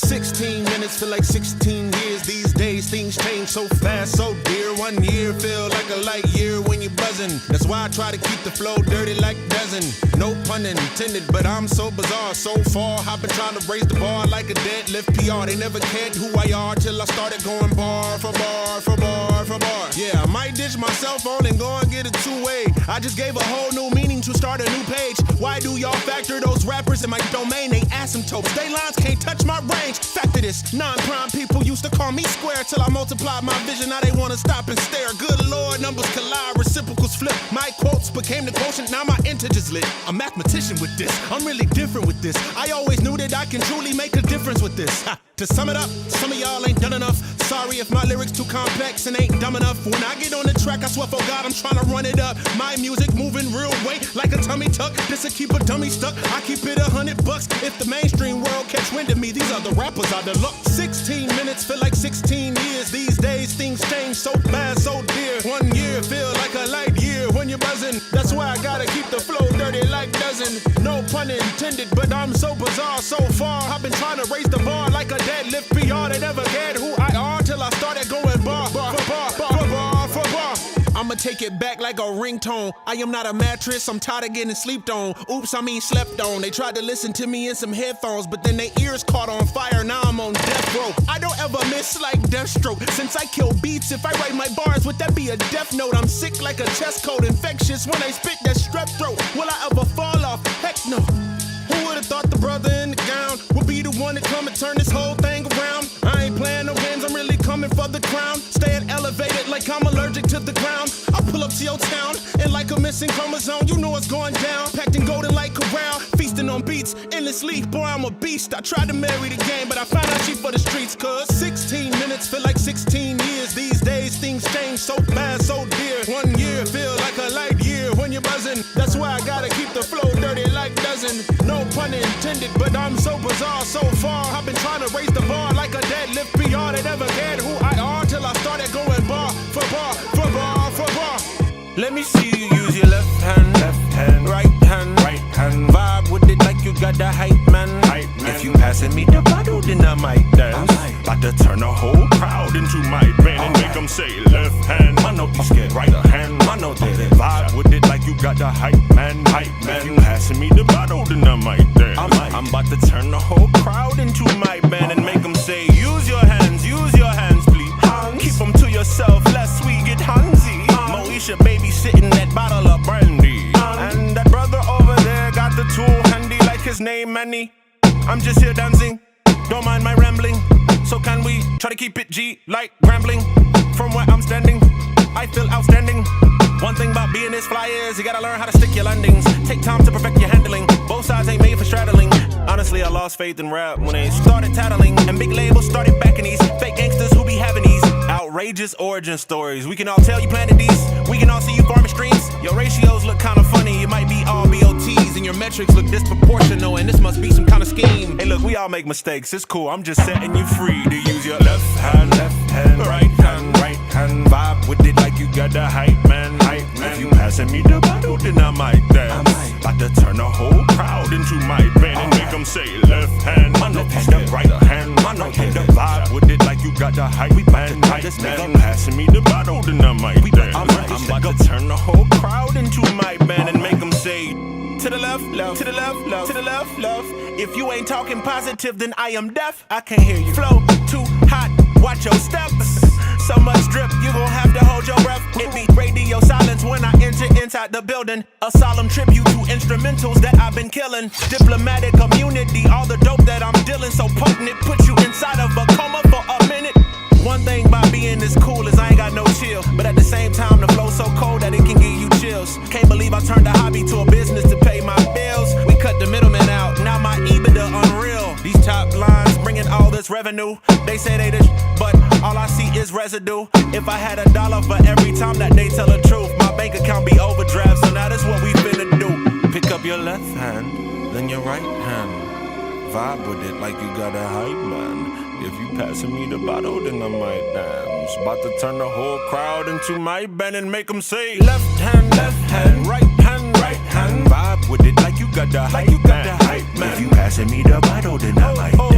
16 minutes feel like 16 years. These days things change so fast, so dear. 1 year feel like a light year when you're buzzing. That's why I try to keep the flow dirty like dozen. No pun intended, but I'm so bizarre. So far, I've been trying to raise the bar like a deadlift PR. They never cared who I are till I started going bar for bar for bar for bar. Yeah, I might ditch my cell phone and go and get a two-way. I just gave a whole new meaning to start a new page. Why do y'all factor those rappers in my domain? They asymptotes. They lines can't touch my range. Factor this. Non-prime people used to call me square till I multiplied my vision. Now they wanna stop and stare. Good Lord, numbers collide, reciprocals flip. My quotes became the quotient, now my integers lit. A mathematician with this. I'm really different with this. I always knew that I can truly make a difference with this. Ha. To sum it up, some of y'all ain't done enough. Sorry if my lyrics too complex and ain't dumb enough. When I get on the track, I swear for God, I'm trying to run it up. My music moving real weight like a tummy tuck. This'll keep a dummy stuck. I keep it $100. If the mainstream world catch wind of me, these other rappers are the luck. 16 minutes feel like 16 years. These days things change so fast, so dear. 1 year feel like a light year when you're buzzing. That's why I gotta keep the flow dirty like dozen. No pun intended, but I'm so bizarre so far. I've been trying to raise the bar like a deadlift PR. They never cared who I are till I started going bar for bar for bar for bar. I'ma take it back like a ringtone. I am not a mattress, I'm tired of getting slept on. Oops, I mean slept on. They tried to listen to me in some headphones, but then their ears caught on fire, now I'm on death row. I don't ever miss like Deathstroke. Since I kill beats, if I write my bars, would that be a death note? I'm sick like a chest cold, infectious when I spit that strep throat. Will I ever fall off? Heck no. Who would've thought the brother in the gown would be the one to come and turn this whole thing around? I ain't playing no games, I'm really coming for the crown. Staying elevated like I'm allergic to the ground. I pull up to your town and like a missing chromosome, you know what's going down. Packed in golden like corral, feasting on beats, endlessly. Boy, I'm a beast. I tried to marry the game, but I found out she for the streets. Cause 16 minutes feel like 16 years. These days things change so fast, so dear. 1 year feel like a light year when you're buzzing. That's why I gotta keep the flow dirty like dozen. No pun intended, but I'm so bizarre so far. I've been trying to raise the bar like a deadlift PR. They never cared who I are till I started going bar for bar for bar for bar. Let me see you use your left hand, right hand, vibe with it like you got the hype man. If you passing me the bottle, then I might dance. About to turn the whole crowd into my band and make them say left hand, I know you scared, right hand, I know that it. Vibe with it like you got the hype man. If you passing me the bottle, then I might dance. I'm about to turn the whole crowd into my band and make them say use your hands, please. Keep them to yourself, lest we get handsy. Moesha baby sitting that bottle of brandy. And that brother over there got the tool handy like his name Manny. I'm just here dancing, don't mind my rambling. So can we try to keep it G like rambling? From where I'm standing, I feel outstanding. One thing about being this fly is you gotta learn how to stick your landings. Take time to perfect your handling. Both sides ain't made for straddling. Honestly, I lost faith in rap when they started tattling. And big labels started backing these fake gangsters who be having these outrageous origin stories. We can all tell you planted these. We can all see you farming streams. Your ratios look kinda funny. You might be all BOTs and your metrics look disproportional. And this must be some kind of scheme. Hey look, we all make mistakes. It's cool, I'm just setting you free to use your left hand, right hand, vibe with it like you got the hype man. If you passing me the bottle, then I might dance. About to turn the whole crowd into my band and make them say left hand, I know the right hand, I know the vibe with it like you got the hype man. If you passing me the bottle, then I might dance. I'm about to turn the whole crowd into my band and make them say to the left, to the left, to the left. If you ain't talking positive, then I am deaf. I can't hear you. Flow too hot, watch your steps. So much drip, you gon' have to hold your breath. It be radio silence when I enter inside the building. A solemn tribute to instrumentals that I've been killing. Diplomatic community, all the dope that I'm dealing. So potent, it puts you inside of a coma for a minute. One thing about being this cool is I ain't got no chill. But at the same time, the flow's so cold that it can give you chills. Can't believe I turned a hobby to a business to pay my bills. We cut the middleman out, now my EBITDA unreal. These top lines bringing all this revenue. They say they just, but all I see is residue. If I had $1 for every time that they tell the truth, my bank account be overdraft. So now that's what we finna do. Pick up your left hand, then your right hand. Vibe with it like you got a hype man. If you passing me the bottle, then I might dance. About to turn the whole crowd into my band and make them say left hand, right hand. Vibe with it like you got the hype man. If you passing me the bottle, then I might dance.